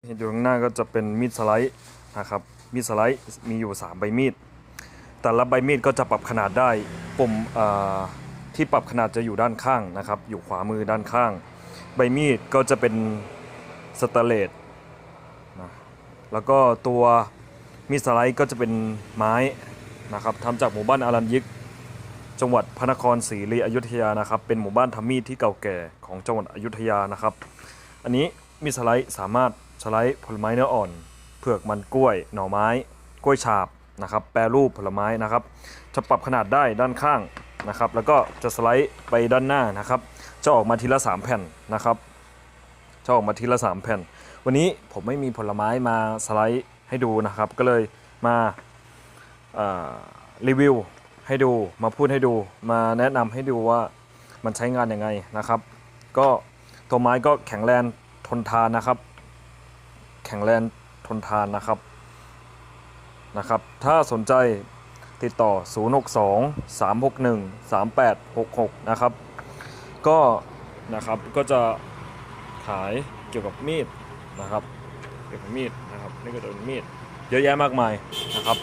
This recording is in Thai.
เห็นอยู่ข้างหน้าก็จะเป็นมีดสไลด์นะครับมีดสไลด์มีอยู่3ใบมีดแต่ละใบมีดก็จะปรับขนาดได้ปุ่มที่ปรับขนาดจะอยู่ด้านข้างนะครับอยู่ขวามือด้านข้างใบมีดก็จะเป็นสแตนเลสนะแล้วก็ตัวมีดสไลด์ก็จะเป็นไม้นะครับทำจากหมู่บ้านอารัญยิกจังหวัดพระนครศรีอยุธยานะครับเป็นหมู่บ้านทำมีดที่เก่าแก่ของจังหวัดอยุธยานะครับอันนี้มีดสไลด์สามารถสไลด์ผลไม้เนื้ออ่อนเผือกมันกล้วยหน่อไม้กล้วยฉาบนะครับแปรรูปผลไม้นะครับจะปรับขนาดได้ด้านข้างนะครับแล้วก็จะสไลด์ไปด้านหน้านะครับจะออกมาทีละ3แผ่นนะครับจะออกมาทีละ3แผ่นวันนี้ผมไม่มีผลไม้มาสไลด์ให้ดูนะครับก็เลยมารีวิวให้ดูมาพูดให้ดูมาแนะนำให้ดูว่ามันใช้งานยังไงนะครับก็ตัวไม้ก็แข็งแรงทนทานนะครับแข็งแรงทนทานนะครับถ้าสนใจติดต่อ062 361 3866นะครับก็จะขายเกี่ยวกับมีดนะครับเกี่ยวกับมีดนะครับนี่ก็จะเป็นมีดเยอะแยะมากมายนะครับ